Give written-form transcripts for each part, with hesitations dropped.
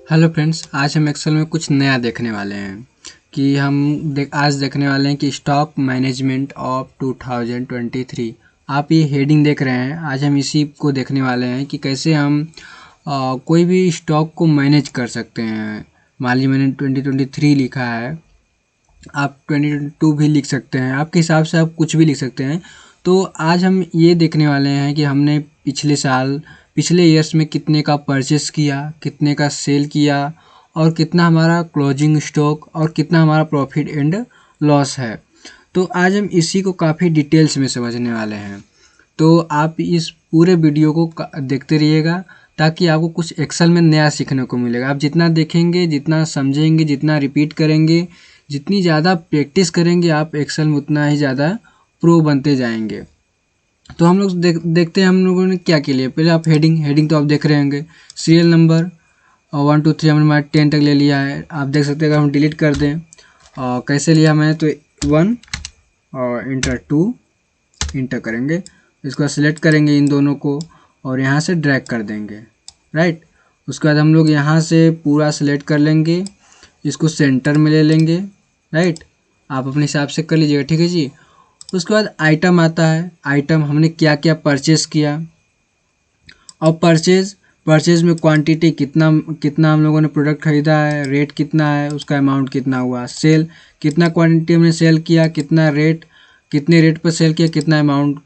Hello friends, आज हम Excel में कुछ नया देखने वाले हैं कि आज देखने वाले हैं कि स्टॉक मैनेजमेंट ऑफ 2023। आप ये हेडिंग देख रहे हैं। आज हम इसी को देखने वाले हैं कि कैसे हम कोई भी स्टॉक को मैनेज कर सकते हैं। मान लीजिए मैंने 2023 लिखा है, आप 2022 भी लिख सकते हैं, आपके हिसाब से आप कुछ भी लिख सकते हैं। तो आज हम ये देखने वाले हैं कि हमने पिछले ईयर्स में कितने का परचेस किया, कितने का सेल किया और कितना हमारा क्लोजिंग स्टॉक और कितना हमारा प्रॉफिट एंड लॉस है। तो आज हम इसी को काफ़ी डिटेल्स में समझने वाले हैं। तो आप इस पूरे वीडियो को देखते रहिएगा ताकि आपको कुछ एक्सेल में नया सीखने को मिलेगा। आप जितना देखेंगे, जितना समझेंगे, जितना रिपीट करेंगे, जितनी ज़्यादा प्रैक्टिस करेंगे आप एक्सेल में, उतना ही ज़्यादा प्रो बनते जाएंगे। तो हम लोग देखते हैं हम लोगों ने क्या किया। पहले आप हेडिंग तो आप देख रहे होंगे। सीरियल नंबर 1 2 3 हमने हमारा 10 तक ले लिया है। आप देख सकते हैं अगर हम डिलीट कर दें कैसे लिया मैंने, तो 1 और इंटर 2 इंटर करेंगे, इसको सेलेक्ट करेंगे इन दोनों को और यहाँ से ड्रैग कर देंगे, राइट। उसके बाद हम लोग यहाँ से पूरा सेलेक्ट कर लेंगे, इसको सेंटर में ले लेंगे, राइट। आप अपने हिसाब से कर लीजिएगा, ठीक है जी। उसके बाद आइटम आता है। आइटम हमने क्या क्या परचेस किया और परचेज में क्वांटिटी कितना कितना हम लोगों ने प्रोडक्ट खरीदा है, रेट कितना है, उसका अमाउंट कितना हुआ। सेल कितना क्वांटिटी हमने सेल किया, कितना रेट, कितने रेट पर सेल किया, कितना अमाउंट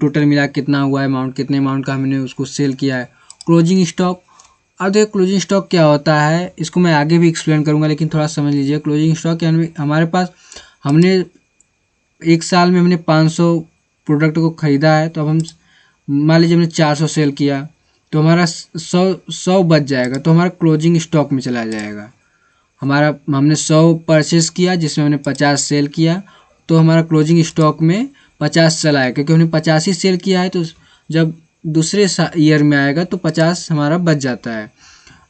टोटल मिला कितना हुआ अमाउंट, कितने अमाउंट का हमने उसको सेल किया है। Closing stock. अब देखिए क्लोजिंग स्टॉक क्या होता है, इसको मैं आगे भी एक्सप्लेन करूंगा, लेकिन थोड़ा समझ लीजिए। क्लोजिंग स्टॉक यानी हमारे पास हमने एक साल में हमने 500 प्रोडक्ट को ख़रीदा है, तो अब हम मान लीजिए हमने 400 सेल किया, तो हमारा 100 बच जाएगा, तो हमारा क्लोजिंग स्टॉक में चला जाएगा। हमने 100 परचेस किया जिसमें हमने 50 सेल किया, तो हमारा क्लोजिंग स्टॉक में 50 चला है, क्योंकि हमने 50 ही सेल किया है। तो जब दूसरे ईयर में आएगा तो 50 हमारा बच जाता है।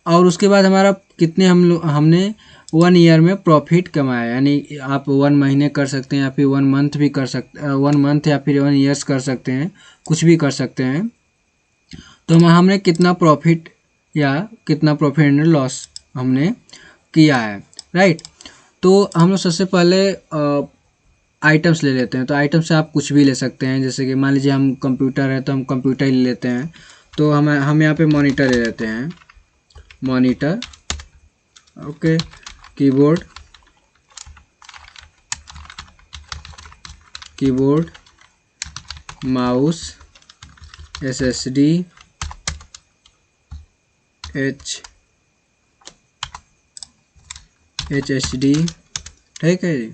और उसके बाद हमारा कितने हमने 1 ईयर में प्रॉफिट कमाया, यानी आप 1 महीने कर सकते हैं या फिर 1 मंथ भी कर सकते 1 मंथ या फिर 1 ईयर्स कर सकते हैं, कुछ भी कर सकते हैं। तो हमने कितना प्रॉफिट या कितना प्रॉफिट एंड लॉस हमने किया है, राइट। तो हम लोग सबसे पहले आइटम्स ले लेते हैं। तो आइटम से आप कुछ भी ले सकते हैं, जैसे कि मान लीजिए हम कंप्यूटर है तो हम कंप्यूटर ही ले लेते हैं। तो हम यहाँ पे मॉनिटर ले लेते हैं, monitor, okay. Keyboard, mouse, SSD, HSD, ठीक है जी।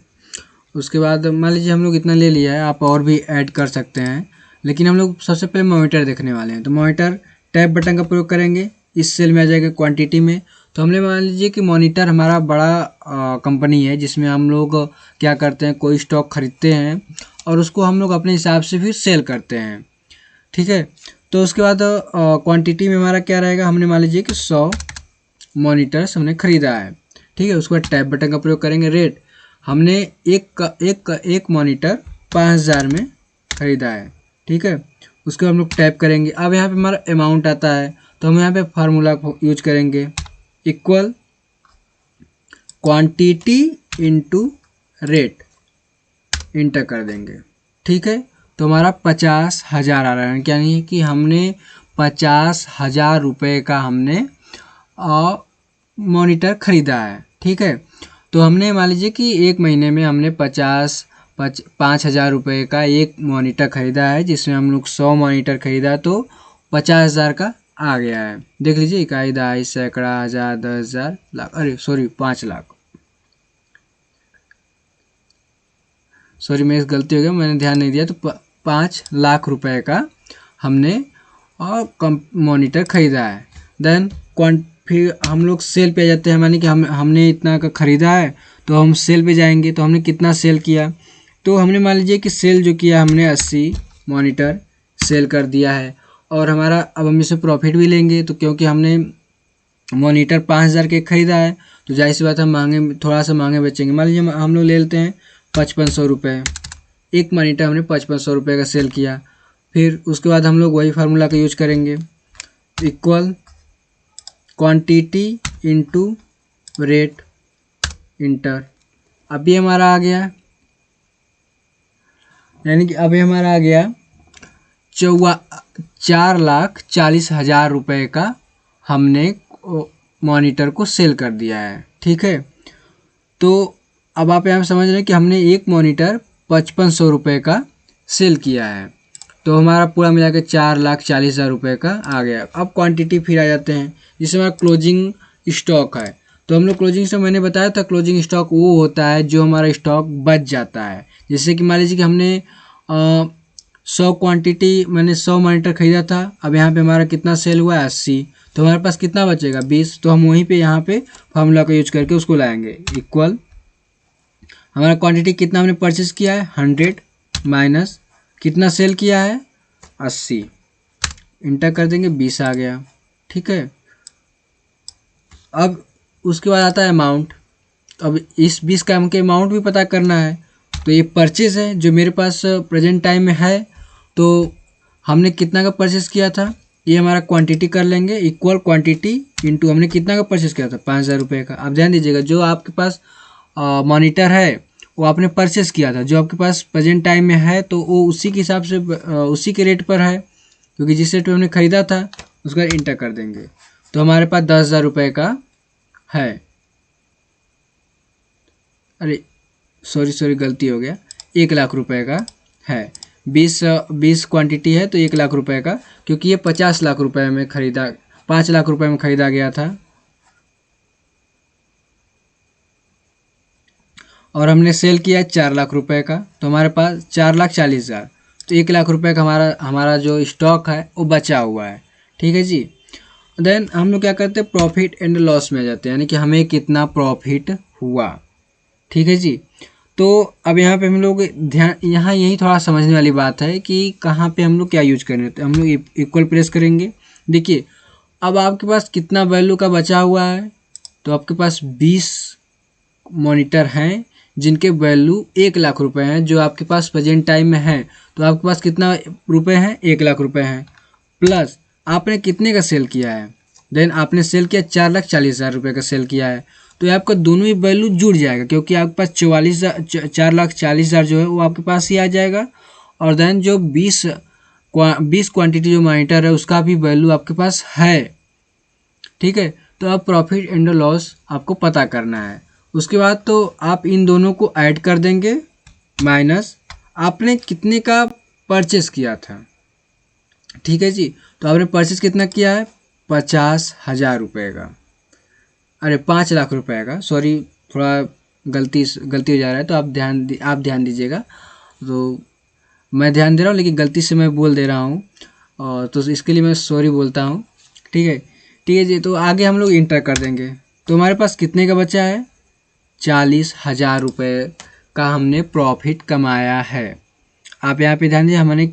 उसके बाद मान लीजिए हम लोग इतना ले लिया है, आप और भी ऐड कर सकते हैं, लेकिन हम लोग सबसे पहले मॉनिटर देखने वाले हैं। तो मॉनिटर टैब बटन का प्रयोग करेंगे, इस सेल में आ जाएगा क्वांटिटी में। तो हमने मान लीजिए कि मॉनिटर हमारा बड़ा कंपनी है जिसमें हम लोग क्या करते हैं, कोई स्टॉक खरीदते हैं और उसको हम लोग अपने हिसाब से फिर सेल करते हैं, ठीक है। तो उसके बाद क्वांटिटी में हमारा क्या रहेगा, हमने मान लीजिए कि 100 मॉनिटर्स हमने खरीदा है, ठीक है। उसके बाद टैब बटन का प्रयोग करेंगे। रेट हमने एक मॉनिटर 5000 में खरीदा है, ठीक है। उसको हम लोग टैप करेंगे। अब यहाँ पे हमारा अमाउंट आता है, तो हम यहाँ पे फार्मूला यूज करेंगे, equal quantity into rate, inter कर देंगे, ठीक है। तो हमारा 50,000 आ रहा है, यानी कि हमने 50,000 रुपये का हमने मॉनिटर खरीदा है, ठीक है। तो हमने मान लीजिए कि एक महीने में हमने 5,000 रुपये का एक मॉनिटर ख़रीदा है, जिसमें हम लोग 100 मॉनिटर ख़रीदा, तो 50,000 का आ गया है। देख लीजिए, इकाई, दहाई, सैकड़ा, हज़ार, 10,000, लाख, अरे सॉरी 5 लाख, सॉरी मेरी गलती हो गया, मैंने ध्यान नहीं दिया। तो 5 लाख रुपए का हमने मॉनिटर ख़रीदा है। देन फिर हम लोग सेल पे आ जाते हैं, मानी कि हमने इतना का ख़रीदा है, तो हम सेल पे जाएंगे। तो हमने कितना सेल किया, तो हमने मान लीजिए कि सेल जो किया हमने 80 मॉनिटर सेल कर दिया है। और हमारा अब हम इसे प्रॉफिट भी लेंगे, तो क्योंकि हमने मॉनिटर 5,000 के ख़रीदा है, तो जाहिर सी बात हम थोड़ा सा महंगे बेचेंगे। मान लीजिए हम लोग ले लेते हैं 5500 रुपये, एक मॉनिटर हमने 5500 रुपये का सेल किया। फिर उसके बाद हम लोग वही फार्मूला का यूज करेंगे, equal quantity into rate, inter. अभी हमारा आ गया, यानी कि अभी हमारा आ गया 4,40,000 रुपये का हमने मॉनिटर को सेल कर दिया है। ठीक है, तो अब आप यहाँ समझ रहे हैं कि हमने एक मॉनिटर 5500 रुपये का सेल किया है, तो हमारा पूरा मिला के 4,40,000 रुपये का आ गया। अब क्वांटिटी फिर आ जाते हैं, जिसमें हमारा क्लोजिंग स्टॉक है। तो हम लोग क्लोजिंग से मैंने बताया था, क्लोजिंग स्टॉक वो होता है जो हमारा स्टॉक बच जाता है। जैसे कि मान लीजिए कि हमने 100 क्वांटिटी, मैंने 100 मॉनिटर खरीदा था, अब यहाँ पे हमारा कितना सेल हुआ है 80, तो हमारे पास कितना बचेगा 20। तो हम वहीं पे यहाँ पे फार्मूला का यूज करके उसको लाएंगे, इक्वल हमारा क्वांटिटी कितना हमने परचेज किया है 100 माइनस कितना सेल किया है 80, इंटर कर देंगे 20 आ गया। ठीक है, अब उसके बाद आता है अमाउंट। अब इस 20 का हमको अमाउंट भी पता करना है, तो ये परचेज है जो मेरे पास प्रेजेंट टाइम में है, तो हमने कितना का परचेज किया था, ये हमारा क्वांटिटी कर लेंगे, इक्वल क्वांटिटी इंटू हमने कितना का परचेज किया था 5,000 रुपये का। अब ध्यान दीजिएगा, जो आपके पास मॉनिटर है वो आपने परचेस किया था, जो आपके पास प्रेजेंट टाइम में है तो वो उसी के हिसाब से उसी के रेट पर है, क्योंकि जिस रेट पे हमने ख़रीदा था उसका इंटर कर देंगे। तो हमारे पास 10,000 रुपये का है, अरे सॉरी गलती हो गया, 1,00,000 रुपये का है। 20 क्वांटिटी है तो 1,00,000 रुपये का, क्योंकि ये 50 लाख रुपये में ख़रीदा, 5 लाख रुपये में ख़रीदा गया था, और हमने सेल किया 4 लाख रुपए का, तो हमारे पास 4,40,000, तो 1,00,000 रुपये का हमारा जो स्टॉक है वो बचा हुआ है। ठीक है जी, देन हम लोग क्या करते हैं, प्रॉफिट एंड लॉस में आ जाते हैं, यानी कि हमें कितना प्रॉफिट हुआ। ठीक है जी, तो अब यहाँ पे हम लोग ध्यान, यहाँ यही थोड़ा समझने वाली बात है कि कहाँ पे हम लोग क्या यूज करें। तो हम लोग इक्वल प्रेस करेंगे। देखिए अब आपके पास कितना वैल्यू का बचा हुआ है, तो आपके पास 20 मॉनिटर हैं जिनके वैल्यू 1,00,000 रुपये हैं, जो आपके पास प्रेजेंट टाइम में है। तो आपके पास कितना रुपए हैं, 1,00,000 रुपये हैं, प्लस आपने कितने का सेल किया है, देन आपने सेल किया 4,40,000 रुपये का सेल किया है, तो ये आपका दोनों ही वैल्यू जुड़ जाएगा, क्योंकि आपके पास 4,40,000 जो है वो आपके पास ही आ जाएगा, और देन जो 20 क्वांटिटी जो मॉनिटर है उसका भी वैल्यू आपके पास है। ठीक है, तो अब प्रॉफिट एंड लॉस आपको पता करना है। उसके बाद तो आप इन दोनों को ऐड कर देंगे, माइनस आपने कितने का परचेस किया था। ठीक है जी, तो आपने परचेस कितना किया है 50,000 रुपये का, अरे 5,00,000 रुपये का, सॉरी थोड़ा गलती हो जा रहा है, तो आप ध्यान दीजिएगा। तो मैं ध्यान दे रहा हूँ लेकिन गलती से मैं बोल दे रहा हूँ, और तो इसके लिए मैं सॉरी बोलता हूँ। ठीक है जी, तो आगे हम लोग इंटर कर देंगे। तो हमारे पास कितने का बचा है, 40,000 रुपये का हमने प्रॉफिट कमाया है। आप यहाँ पे ध्यान दीजिए, हमने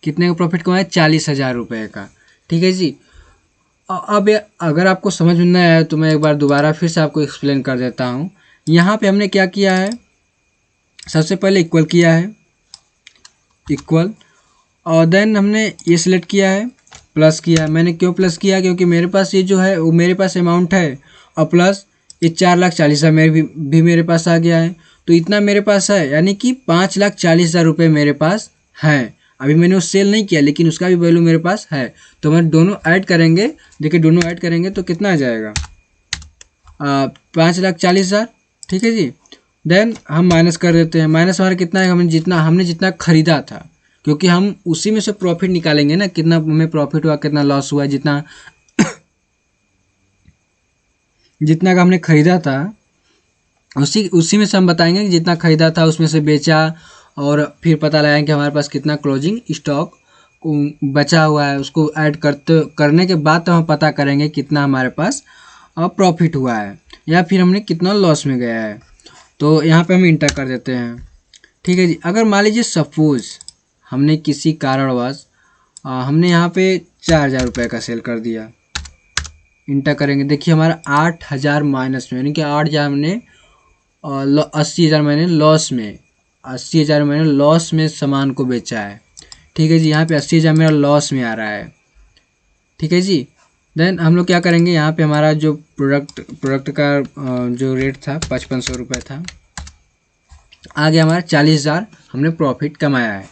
कितने का प्रॉफिट कमाया, 40,000 रुपये का। ठीक है जी, अब अगर आपको समझ में नहीं आया तो मैं एक बार दोबारा फिर से आपको एक्सप्लेन कर देता हूँ। यहाँ पे हमने क्या किया है, सबसे पहले इक्वल किया है, इक्वल, और देन हमने ये सिलेक्ट किया है, प्लस किया है। मैंने क्यों प्लस किया, क्योंकि मेरे पास ये जो है वो मेरे पास अमाउंट है, और प्लस ये 4,40,000 भी मेरे पास आ गया है, तो इतना मेरे पास है, यानी कि 5,40,000 रुपये मेरे पास हैं। अभी मैंने वो सेल नहीं किया लेकिन उसका भी वैल्यू मेरे पास है, तो मैं दोनों ऐड करेंगे। देखिए दोनों ऐड करेंगे तो कितना आ जाएगा, 5,40,000। ठीक है जी, देन हम माइनस कर देते हैं। माइनस हमारा कितना है, हमने जितना खरीदा था, क्योंकि हम उसी में से प्रॉफिट निकालेंगे ना, कितना हमें प्रॉफिट हुआ कितना लॉस हुआ, जितना का हमने खरीदा था उसी में से हम बताएंगे कि जितना खरीदा था उसमें से बेचा, और फिर पता लगाएंगे कि हमारे पास कितना क्लोजिंग स्टॉक बचा हुआ है। उसको ऐड करने के बाद तो हम पता करेंगे कितना हमारे पास प्रॉफिट हुआ है, या फिर हमने कितना लॉस में गया है। तो यहाँ पे हम इंटर कर देते हैं। ठीक है जी, अगर मान लीजिए सपोज हमने किसी कारणवश हमने यहाँ पे 4,000 रुपये का सेल कर दिया, इंटर करेंगे। देखिए हमारा 8,000 माइनस में, यानी कि 8,000 हमने 80,000 मैंने लॉस में, 80,000 मैंने लॉस में सामान को बेचा है। ठीक है जी, यहाँ पे 80,000 मेरा लॉस में आ रहा है। ठीक है जी, देन हम लोग क्या करेंगे, यहाँ पे हमारा जो प्रोडक्ट का जो रेट था 5500 रुपये था, आगे हमारा 40,000 हमने प्रॉफिट कमाया है।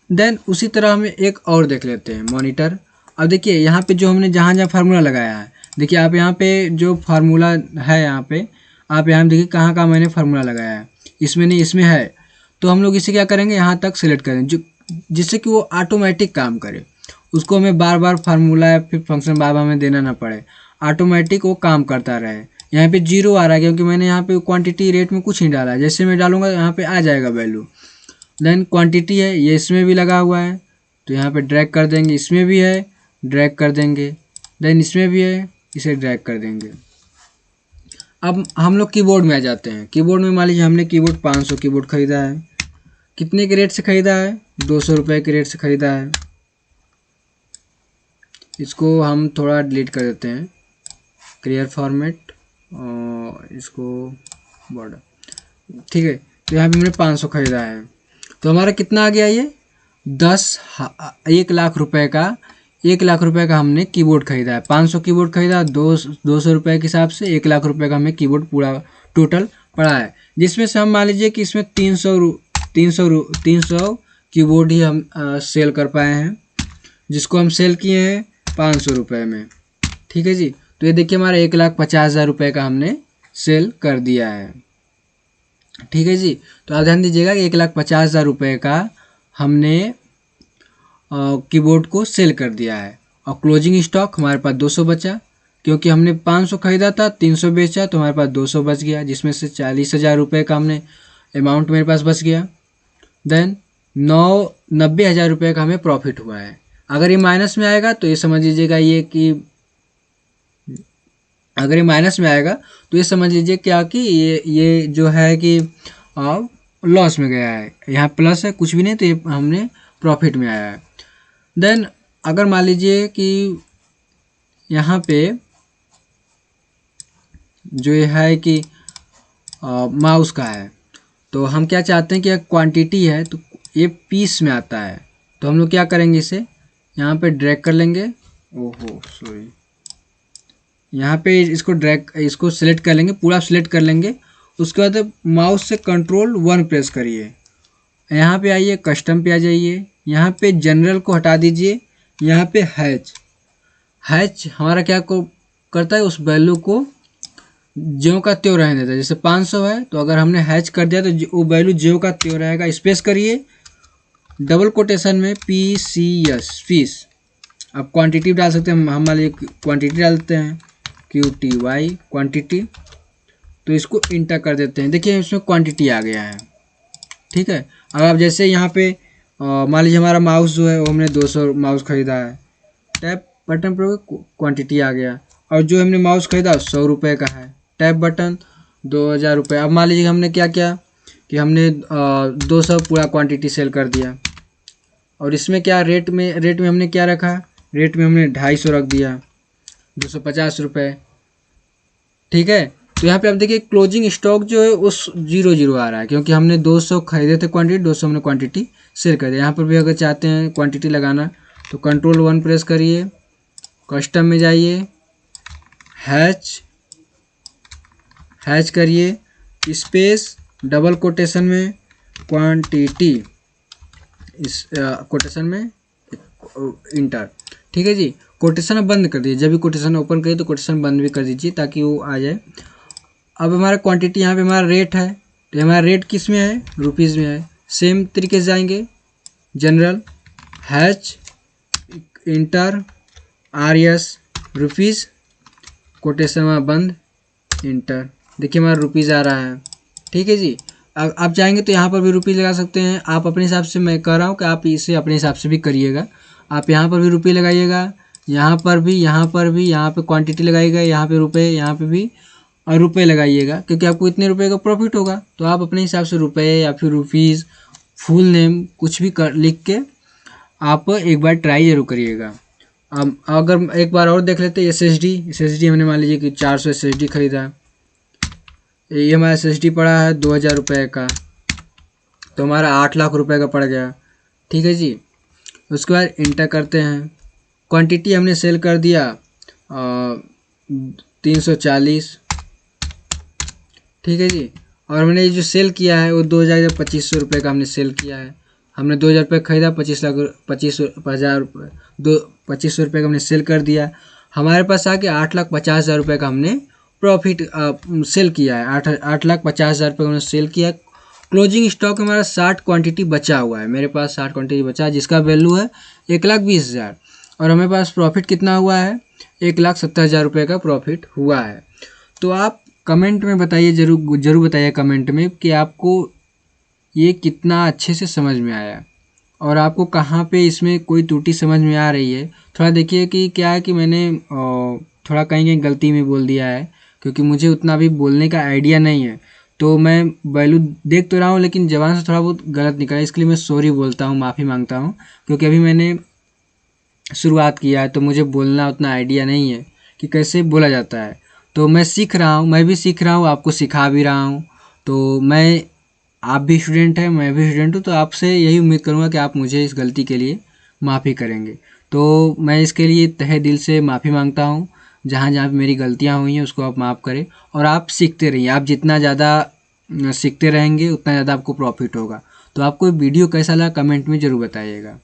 देन उसी तरह हमें एक और देख लेते हैं मॉनिटर। अब देखिए यहाँ पे जो हमने जहाँ जहाँ फार्मूला लगाया है, देखिए आप यहाँ पे जो फार्मूला है, यहाँ पे आप यहाँ देखिए कहाँ कहाँ मैंने फार्मूला लगाया है, इसमें नहीं, इसमें है। तो हम लोग इसे क्या करेंगे, यहाँ तक सिलेक्ट करें जो जिससे कि वो ऑटोमेटिक काम करे, उसको हमें बार बार फार्मूला या फिर फंक्शन बार बार हमें देना ना पड़े, ऑटोमेटिक वो काम करता रहे। यहाँ पे 0 आ रहा है क्योंकि मैंने यहाँ पे क्वांटिटी रेट में कुछ नहीं डाला है, जैसे मैं डालूंगा यहाँ पे आ जाएगा वैल्यू। देन क्वांटिटी है, ये इसमें भी लगा हुआ है, तो यहाँ पे ड्रैग कर देंगे, इसमें भी है, ड्रैग कर देंगे। देन इसमें भी है, इसे ड्रैग कर देंगे। अब हम लोग कीबोर्ड में आ जाते हैं। कीबोर्ड में मान लीजिए हमने कीबोर्ड 500 कीबोर्ड खरीदा है। कितने के रेट से खरीदा है, 200 रुपये के रेट से खरीदा है। इसको हम थोड़ा डिलीट कर देते हैं, क्लियर फॉर्मेट, और इसको बॉर्डर, ठीक है। तो यहाँ पे हमने 500 खरीदा है, तो हमारा कितना आ गया, ये 1 लाख रुपए का, 1 लाख रुपए का हमने कीबोर्ड खरीदा है। 500 कीबोर्ड खरीदा, 200 रुपये के हिसाब से 1 लाख रुपए का हमें कीबोर्ड पूरा टोटल पड़ा है, जिसमें से हम मान लीजिए कि इसमें 300 कीबोर्ड ही हम सेल कर पाए हैं, जिसको हम सेल किए हैं 500 रुपये में, ठीक है जी। तो ये देखिए हमारा 1,50,000 रुपये का हमने सेल कर दिया है, ठीक है जी। तो आप ध्यान दीजिएगा कि 1,50,000 रुपये का हमने कीबोर्ड को सेल कर दिया है। और क्लोजिंग स्टॉक हमारे पास 200 बचा, क्योंकि हमने 500 खरीदा था, 300 बेचा, तो हमारे पास 200 बच गया, जिसमें से 40,000 रुपये का हमने अमाउंट मेरे पास बच गया। देन 90,000 रुपये का हमें प्रॉफिट हुआ है। अगर ये माइनस में आएगा तो ये समझ लीजिएगा ये कि, अगर ये माइनस में आएगा तो ये समझ लीजिए क्या कि ये जो है कि लॉस में गया है। यहाँ प्लस है, कुछ भी नहीं, तो ये हमने प्रॉफिट में आया है। देन अगर मान लीजिए कि यहाँ पे जो ये है कि माउस का है, तो हम क्या चाहते हैं कि क्वांटिटी है तो ये पीस में आता है, तो हम लोग क्या करेंगे, इसे यहाँ पे ड्रैग कर लेंगे। ओहो सॉरी, यहाँ पे इसको सिलेक्ट कर लेंगे, पूरा सिलेक्ट कर लेंगे। उसके बाद माउस से Ctrl+1 प्रेस करिए, यहाँ पे आइए, कस्टम पे आ जाइए, यहाँ पे जनरल को हटा दीजिए, यहाँ पे हैच हमारा क्या को करता है, उस वैल्यू को ज्यों का त्यों रहने देता है। जैसे 500 है, तो अगर हमने हैच कर दिया तो वो वैल्यू ज्यों का त्यों रहेगा। स्पेस करिए, डबल कोटेशन में PCS फीस, अब क्वांटिटी डाल सकते हैं, हम मान लीजिए क्वांटिटी डालते हैं QTY क्वांटिटी, तो इसको इंटर कर देते हैं। देखिए इसमें क्वांटिटी आ गया है, ठीक है। अब आप जैसे यहाँ पे मान लीजिए हमारा माउस जो है वो हमने 200 माउस खरीदा है, टैप बटन पर क्वांटिटी आ गया। और जो हमने माउस खरीदा 100 रुपये का है, टैप बटन 2,000 रुपये। अब मान लीजिए हमने क्या किया कि हमने 200 पूरा क्वांटिटी सेल कर दिया। और इसमें क्या रेट में हमने क्या रखा, रेट में हमने 250 रख दिया, 250 रुपये, ठीक है। तो यहाँ पे आप देखिए क्लोजिंग स्टॉक जो है उस 0 आ रहा है, क्योंकि हमने 200 खरीदे थे क्वांटिटी, 200 हमने क्वांटिटी सेल कर दिया। यहाँ पर भी अगर चाहते हैं क्वांटिटी लगाना तो Ctrl+1 प्रेस करिए, कस्टम में जाइए, हैच करिए, स्पेस डबल कोटेशन में क्वांटिटी, इस कोटेशन में इंटर, ठीक है जी। कोटेशन बंद कर दीजिए, जब भी कोटेशन ओपन करिए तो कोटेशन बंद भी कर दीजिए ताकि वो आ जाए। अब हमारा क्वांटिटी, यहाँ पे हमारा रेट है, तो हमारा रेट किस में है, रुपीज़ में है। सेम तरीके से जाएंगे, general, hatch, inter, RS rupees, quotation हमारा बंद, इंटर। देखिए हमारा रुपीज़ आ रहा है, ठीक है जी। अब आप चाहेंगे तो यहाँ पर भी रुपीज़ लगा सकते हैं, आप अपने हिसाब से, मैं कह रहा हूँ कि आप इसे अपने हिसाब से भी करिएगा। आप यहाँ पर भी रुपये लगाइएगा, यहाँ पर भी, यहाँ पे क्वांटिटी लगाइएगा, यहाँ पे रुपये, यहाँ पे भी और रुपये लगाइएगा, क्योंकि आपको इतने रुपये का प्रॉफिट होगा। तो आप अपने हिसाब से रुपये या फिर रुपीज़, फुल नेम कुछ भी लिख के आप एक बार ट्राई जरूर करिएगा। अब अगर एक बार और देख लेते हैं, SSD हमने मान लीजिए कि 400 SSD खरीदा, ये हमारा SSD पड़ा है 2,000 रुपये का, तो हमारा 8 लाख रुपये का पड़ गया, ठीक है जी। उसके बाद इंटर करते हैं, क्वांटिटी हमने सेल कर दिया 340, ठीक है जी। और हमने ये जो सेल किया है वो 2,2500 रुपये का हमने सेल किया है। हमने 2,000 रुपये खरीदा, 25,000 रुपये का हमने सेल कर दिया। हमारे पास आके 8,50,000 रुपये का हमने प्रॉफिट सेल किया है। 8,50,000 रुपये का हमने सेल किया। क्लोजिंग स्टॉक हमारा 60 क्वांटिटी बचा हुआ है, मेरे पास 60 क्वांटिटी बचा है जिसका वैल्यू है 1,20,000। और हमारे पास प्रॉफिट कितना हुआ है? 1,70,000 रुपये का प्रॉफिट हुआ है। तो आप कमेंट में बताइए, ज़रूर बताइए कमेंट में कि आपको ये कितना अच्छे से समझ में आया और आपको कहाँ पे इसमें कोई त्रुटि समझ में आ रही है। थोड़ा देखिए कि क्या है कि मैंने थोड़ा कहीं गलती में बोल दिया है, क्योंकि मुझे उतना भी बोलने का आइडिया नहीं है। तो मैं वैल्यू देख तो रहा हूँ लेकिन ज़बान से थोड़ा बहुत गलत निकला, इसके लिए मैं सॉरी बोलता हूँ, माफ़ी मांगता हूँ। क्योंकि अभी मैंने शुरुआत किया है तो मुझे बोलना उतना आइडिया नहीं है कि कैसे बोला जाता है। तो मैं सीख रहा हूँ, मैं भी सीख रहा हूँ, आपको सिखा भी रहा हूँ। तो आप भी स्टूडेंट हैं, मैं भी स्टूडेंट हूँ, तो आपसे यही उम्मीद करूँगा कि आप मुझे इस गलती के लिए माफ़ी करेंगे। तो मैं इसके लिए तहे दिल से माफ़ी मांगता हूँ। जहाँ जहाँ पे मेरी गलतियाँ हुई हैं उसको आप माफ़ करें और आप सीखते रहिए। आप जितना ज़्यादा सीखते रहेंगे उतना ज़्यादा आपको प्रॉफिट होगा। तो आपको वीडियो कैसा लगा कमेंट में ज़रूर बताइएगा।